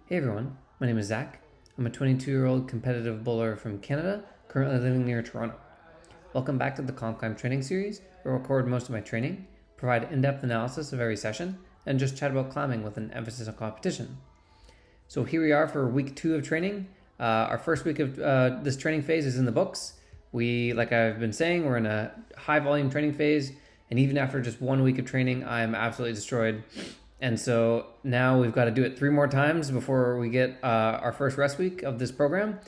Hey everyone, my name is Zach. I'm a 22-year-old competitive bowler from Canada, currently living near Toronto. Welcome back to the COMPCLIMB training series, where I record most of my training, provide in-depth analysis of every session, and just chat about climbing with an emphasis on competition. So here we are for week 2 of training. Our first week of this training phase is in the books. Like I've been saying, we're in a high volume training phase, and even after just 1 week of training, I'm absolutely destroyed. And so now we've got to do it 3 more times before we get our first rest week of this program,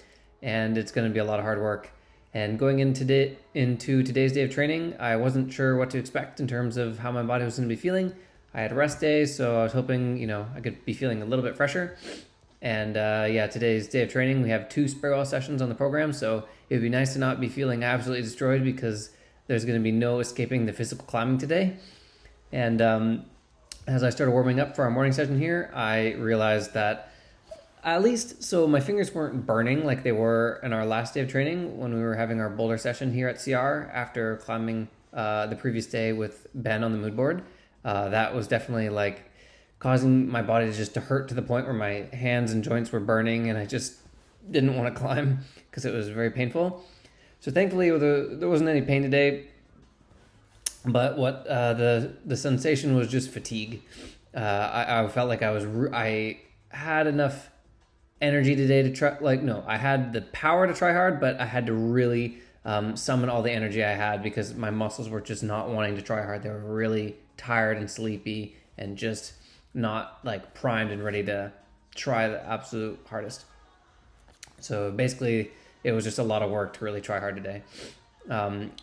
and it's going to be a lot of hard work. And going into today's day of training, I wasn't sure what to expect in terms of how my body was going to be feeling. I had a rest day, so I was hoping, I could be feeling a little bit fresher. And today's day of training, we have 2 spray wall sessions on the program, so it would be nice to not be feeling absolutely destroyed because there's going to be no escaping the physical climbing today. And as I started warming up for our morning session here, I realized that so my fingers weren't burning like they were in our last day of training when we were having our boulder session here at CR after climbing the previous day with Ben on the mood board. That was definitely causing my body to hurt to the point where my hands and joints were burning, and I just didn't want to climb because it was very painful. So thankfully there wasn't any pain today. But what the sensation was just fatigue. I felt like I had enough energy today to try. I had the power to try hard, but I had to really summon all the energy I had because my muscles were just not wanting to try hard. They were really tired and sleepy and just not primed and ready to try the absolute hardest. So basically, it was just a lot of work to really try hard today.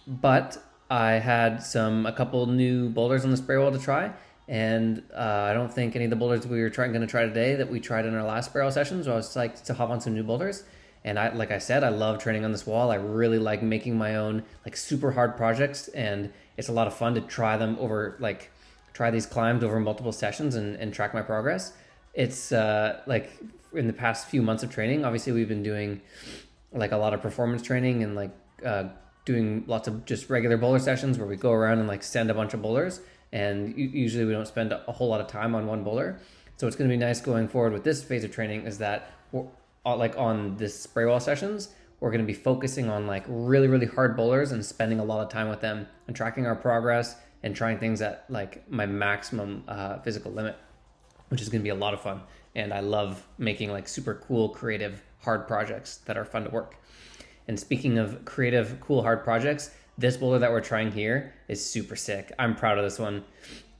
But I had a couple new boulders on the spray wall to try, and I don't think any of the boulders we were going to try today that we tried in our last spray wall session, so I was psyched to hop on some new boulders. And like I said, I love training on this wall. I really like making my own super hard projects, and it's a lot of fun to try them over, try these climbs over multiple sessions and track my progress. It's in the past few months of training, obviously we've been doing a lot of performance training and doing lots of just regular boulder sessions where we go around and send a bunch of boulders, and usually we don't spend a whole lot of time on one boulder. So it's going to be nice going forward with this phase of training is that on this spray wall sessions, we're going to be focusing on really, really hard boulders and spending a lot of time with them and tracking our progress and trying things at my maximum physical limit, which is going to be a lot of fun. And I love making super cool, creative, hard projects that are fun to work. And speaking of creative, cool, hard projects, this boulder that we're trying here is super sick. I'm proud of this one.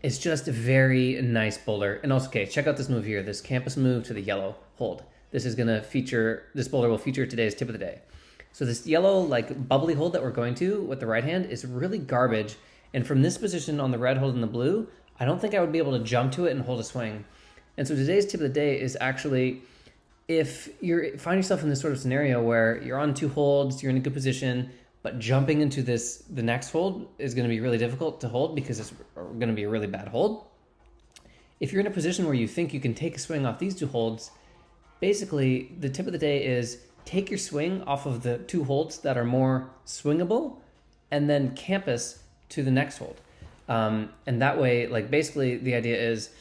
It's just a very nice boulder. And also, check out this move here, this campus move to the yellow hold. This boulder will feature today's tip of the day. So this yellow, bubbly hold that we're going to with the right hand is really garbage. And from this position on the red hold and the blue, I don't think I would be able to jump to it and hold a swing. And so today's tip of the day is actually, if you find yourself in this sort of scenario where you're on 2 holds, you're in a good position, but jumping into the next hold is going to be really difficult to hold because it's going to be a really bad hold. If you're in a position where you think you can take a swing off these 2 holds, basically the tip of the day is take your swing off of the 2 holds that are more swingable and then campus to the next hold. And that way, basically the idea is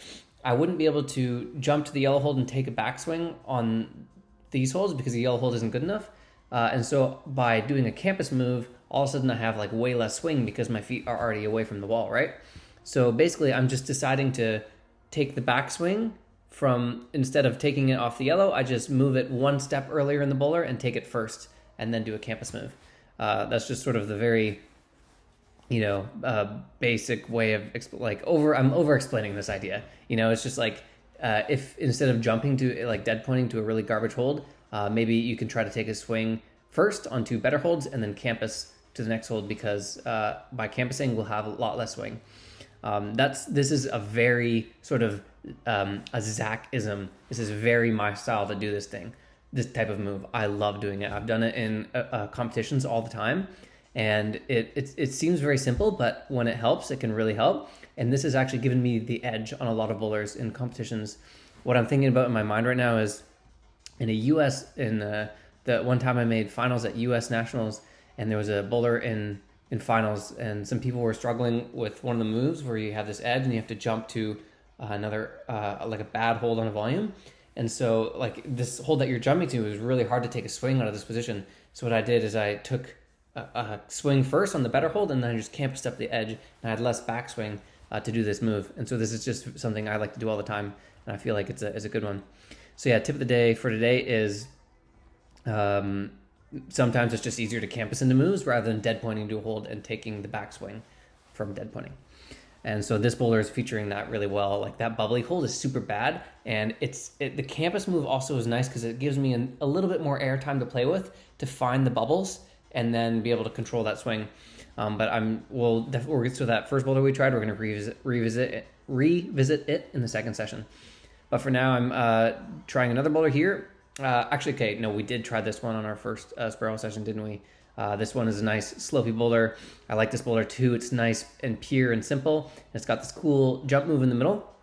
I wouldn't be able to jump to the yellow hold and take a backswing on these holds because the yellow hold isn't good enough. And so by doing a campus move, all of a sudden I have way less swing because my feet are already away from the wall, right? So basically I'm just deciding to take the backswing instead of taking it off the yellow, I just move it 1 step earlier in the bowler and take it first and then do a campus move. That's just sort of the very basic way of I'm over explaining this idea. It's just if instead of jumping to dead pointing to a really garbage hold, maybe you can try to take a swing first on 2 better holds and then campus to the next hold because by campusing we'll have a lot less swing. This is a very sort of a Zach-ism. This is very my style to do this type of move. I love doing it. I've done it in competitions all the time. And it seems very simple, but when it helps, it can really help. And this has actually given me the edge on a lot of bowlers in competitions. What I'm thinking about in my mind right now is in the one time I made finals at US Nationals, and there was a bowler in finals, and some people were struggling with one of the moves where you have this edge and you have to jump to another, a bad hold on a volume. And so like this hold that you're jumping to is really hard to take a swing out of this position. So what I did is I took a swing first on the better hold, and then I just campused up the edge, and I had less backswing to do this move. And so this is just something I like to do all the time, and I feel like it's a good one. So yeah, tip of the day for today is sometimes it's just easier to campus into moves rather than dead pointing to a hold and taking the backswing from dead pointing. And so this boulder is featuring that really well. Like that bubbly hold is super bad, and the campus move also is nice because it gives me a little bit more air time to play with to find the bubbles and then be able to control that swing. But we'll get to that first boulder we tried. We're going to revisit it in the second session. But for now, I'm trying another boulder here. We did try this one on our first spiral session, didn't we? This one is a nice slopey boulder. I like this boulder too. It's nice and pure and simple. It's got this cool jump move in the middle.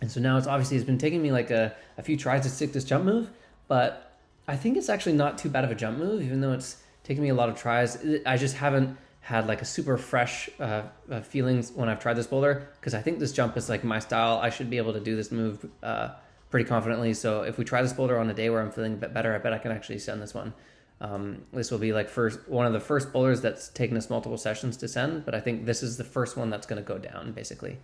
And so now it's been taking me like a few tries to stick this jump move, but I think it's actually not too bad of a jump move, even though it's taken me a lot of tries. I just haven't had like a super fresh feelings when I've tried this boulder, because I think this jump is like my style. I should be able to do this move pretty confidently. So if we try this boulder on a day where I'm feeling a bit better, I bet I can actually send this one. This will be like one of the first boulders that's taken us multiple sessions to send, but I think this is the first one that's going to go down basically.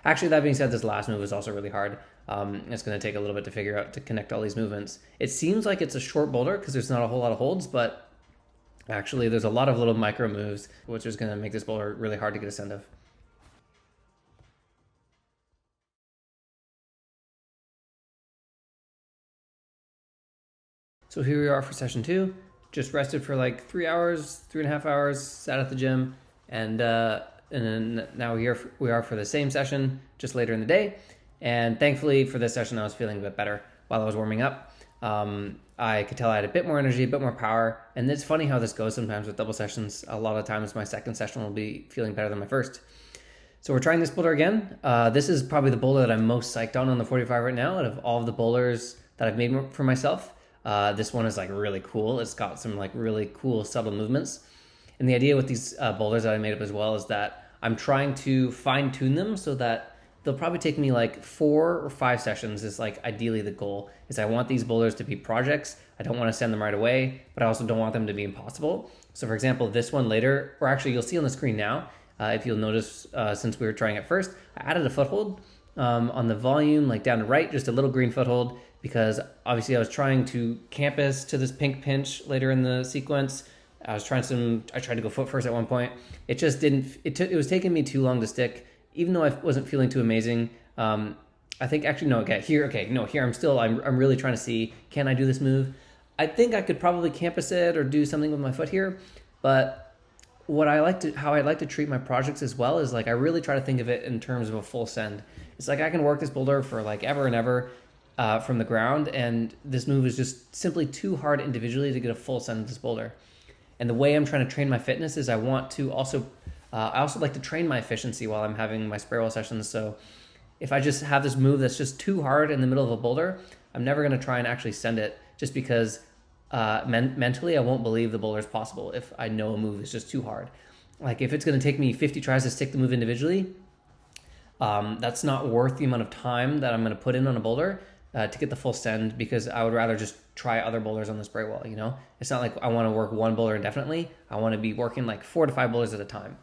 Actually, that being said, this last move is also really hard. It's going to take a little bit to figure out to connect all these movements. It seems like it's a short boulder because there's not a whole lot of holds, but actually there's a lot of little micro moves, which is going to make this boulder really hard to get a send of. So here we are for session 2. Just rested for like 3.5 hours, sat at the gym, and then now we are for the same session just later in the day. And thankfully for this session, I was feeling a bit better while I was warming up. I could tell I had a bit more energy, a bit more power. And it's funny how this goes sometimes with double sessions. A lot of times my second session will be feeling better than my first. So we're trying this boulder again. This is probably the boulder that I'm most psyched on the 45 right now out of all of the boulders that I've made for myself. This one is like really cool. It's got some like really cool subtle movements. And the idea with these boulders that I made up as well is that I'm trying to fine tune them so that they'll probably take me like 4 or 5 sessions is like ideally the goal. Is I want these boulders to be projects. I don't want to send them right away, but I also don't want them to be impossible. So for example, this one later, or actually you'll see on the screen now, if you'll notice since we were trying it first, I added a foothold on the volume, like down to right, just a little green foothold, because obviously I was trying to campus to this pink pinch later in the sequence. I tried to go foot first at one point. It just didn't, it was taking me too long to stick, even though I wasn't feeling too amazing. I think actually, no, here I'm really trying to see, can I do this move? I think I could probably campus it or do something with my foot here, but how I like to treat my projects as well is like, I really try to think of it in terms of a full send. It's like I can work this boulder for like ever and ever from the ground, and this move is just simply too hard individually to get a full send of this boulder. And the way I'm trying to train my fitness is I also like to train my efficiency while I'm having my spiral sessions. So if I just have this move that's just too hard in the middle of a boulder, I'm never going to try and actually send it, just because mentally I won't believe the boulder is possible if I know a move is just too hard. Like if it's going to take me 50 tries to stick the move individually, that's not worth the amount of time that I'm going to put in on a boulder to get the full send, because I would rather just try other boulders on the spray wall. You know, it's not like I want to work one boulder indefinitely. I want to be working like 4 to 5 boulders at a time.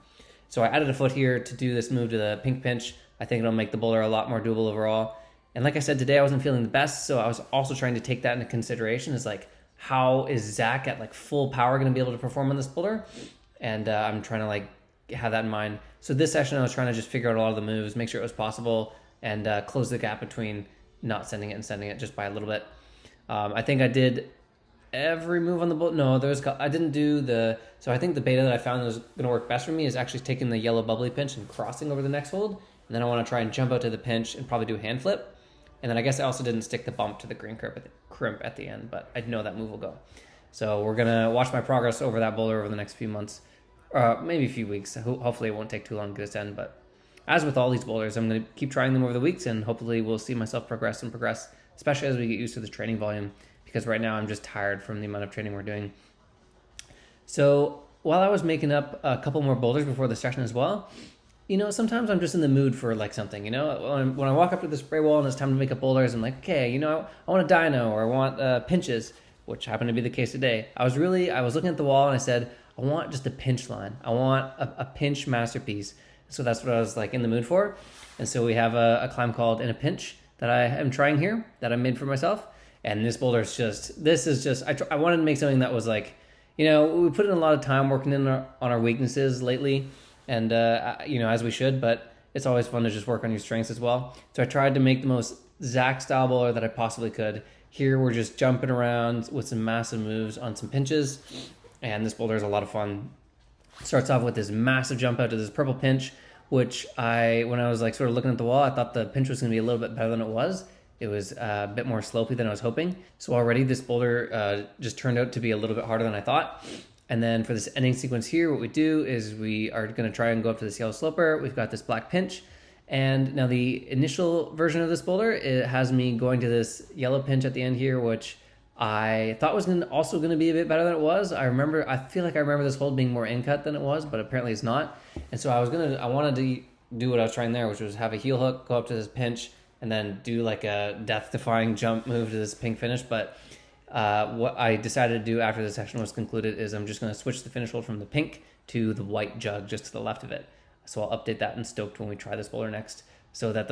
So I added a foot here to do this move to the pink pinch. I think it'll make the boulder a lot more doable overall. And like I said, today I wasn't feeling the best, so I was also trying to take that into consideration. Is like, how is Zach at like full power going to be able to perform on this boulder? And I'm trying to like have that in mind. So this session I was trying to just figure out a lot of the moves, make sure it was possible, and close the gap between not sending it and sending it just by a little bit. I think I did every move on the boulder. No, I didn't do so I think the beta that I found was going to work best for me is actually taking the yellow bubbly pinch and crossing over the next hold. And then I want to try and jump out to the pinch and probably do a hand flip. And then I guess I also didn't stick the bump to the green crimp at the end, but I know that move will go. So we're going to watch my progress over that boulder over the next few months, maybe a few weeks. Hopefully it won't take too long to get us in, but as with all these boulders, I'm going to keep trying them over the weeks, and hopefully we'll see myself progress, especially as we get used to the training volume, because right now I'm just tired from the amount of training we're doing. So while I was making up a couple more boulders before the session as well, sometimes I'm just in the mood for like something, when I walk up to the spray wall and it's time to make up boulders, I'm like, okay, I want a dyno or I want pinches, which happened to be the case today. I was looking at the wall and I said, I want just a pinch line. I want a pinch masterpiece. So that's what I was like in the mood for. And so we have a climb called In a Pinch that I am trying here that I made for myself. And this boulder is I wanted to make something that was like, we put in a lot of time working on our weaknesses lately, and as we should, but it's always fun to just work on your strengths as well. So I tried to make the most Zach style bowler that I possibly could. Here we're just jumping around with some massive moves on some pinches, and this boulder is a lot of fun. It starts off with this massive jump out to this purple pinch, which when I was like sort of looking at the wall, I thought the pinch was going to be a little bit better than it was. It was a bit more slopey than I was hoping. So already this boulder just turned out to be a little bit harder than I thought. And then for this ending sequence here, what we do is we are going to try and go up to this yellow sloper. We've got this black pinch. And now the initial version of this boulder, it has me going to this yellow pinch at the end here, which I thought was also going to be a bit better than it was. I feel like I remember this hold being more in cut than it was, but apparently it's not. And so I wanted to do what I was trying there, which was have a heel hook, go up to this pinch, and then do like a death-defying jump move to this pink finish. But what I decided to do after the session was concluded is I'm just going to switch the finish hold from the pink to the white jug just to the left of it. So I'll update that in Stoked when we try this boulder next. So that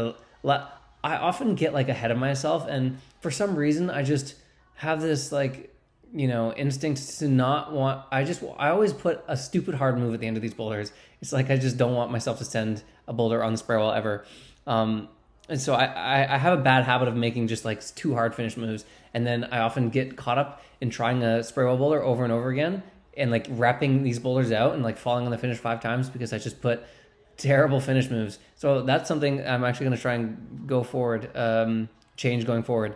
I often get like ahead of myself, and for some reason I just have this like instinct to not want. I always put a stupid hard move at the end of these boulders. It's like I just don't want myself to send a boulder on the spray wall ever. And so I have a bad habit of making just like too hard finish moves. And then I often get caught up in trying a spray wall boulder over and over again and like wrapping these boulders out and like falling on the finish 5 times because I just put terrible finish moves. So that's something I'm actually going to try and go forward, change going forward,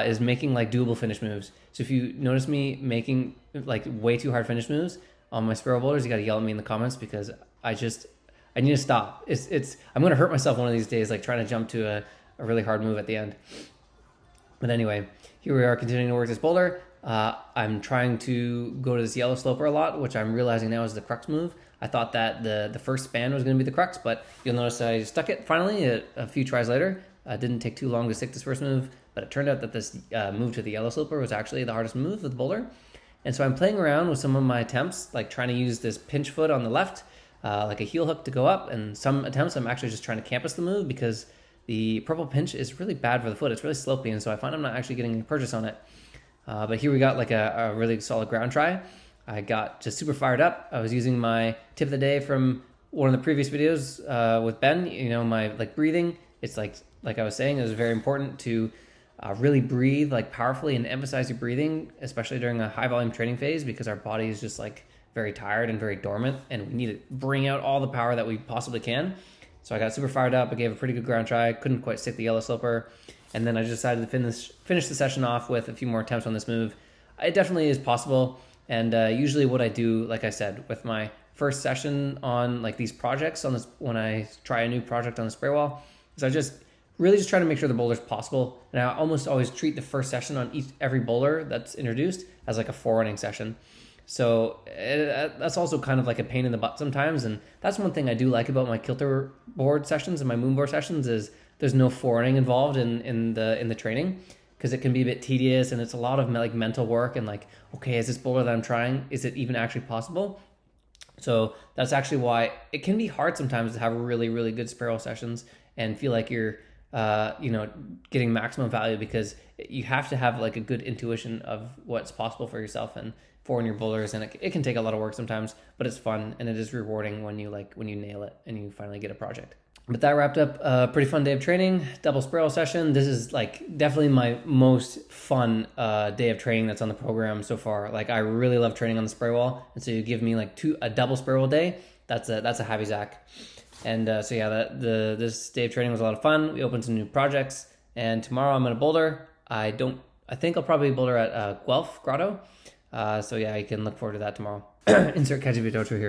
is making like doable finish moves. So if you notice me making like way too hard finish moves on my spray wall boulders, you got to yell at me in the comments because I need to stop. I'm going to hurt myself one of these days, like trying to jump to a really hard move at the end. But anyway, here we are continuing to work this boulder. I'm trying to go to this yellow sloper a lot, which I'm realizing now is the crux move. I thought that the first span was going to be the crux, but you'll notice I stuck it finally a few tries later. It didn't take too long to stick this first move, but it turned out that this move to the yellow sloper was actually the hardest move of the boulder. And so I'm playing around with some of my attempts, like trying to use this pinch foot on the left, like a heel hook to go up, and some attempts I'm actually just trying to campus the move because the purple pinch is really bad for the foot. It's really slopey, and so I find I'm not actually getting any purchase on it. But here we got like a really solid ground try. I got just super fired up. I was using my tip of the day from one of the previous videos with Ben, my like breathing. It's like I was saying, it was very important to really breathe like powerfully and emphasize your breathing, especially during a high volume training phase, because our body is just like very tired and very dormant, and we need to bring out all the power that we possibly can. So I got super fired up. I gave a pretty good ground try. Couldn't quite stick the yellow sloper. And then I just decided to finish the session off with a few more attempts on this move. It definitely is possible. And usually what I do, like I said, with my first session on like these projects when I try a new project on the spray wall, is I just try to make sure the boulder's possible. And I almost always treat the first session on every boulder that's introduced as like a forerunning session. So that's also kind of like a pain in the butt sometimes. And that's one thing I do like about my kilter board sessions and my moon board sessions is there's no forerunning involved in the training, because it can be a bit tedious and it's a lot of like mental work and like, okay, is this boulder that I'm trying, is it even actually possible? So that's actually why it can be hard sometimes to have really, really good spray wall sessions and feel like you're getting maximum value, because you have to have like a good intuition of what's possible for yourself and for your boulders, and it can take a lot of work sometimes, but it's fun and it is rewarding when you nail it and you finally get a project. But that wrapped up a pretty fun day of training, double spray wall session. This is like definitely my most fun day of training that's on the program so far. Like I really love training on the spray wall, and so you give me like a double spray wall day. That's a happy Zach. And so yeah, this day of training was a lot of fun. We opened some new projects, and tomorrow I'm gonna boulder. I think I'll probably boulder at Guelph Grotto. So yeah, you can look forward to that tomorrow. Insert Kaji Vitocho here.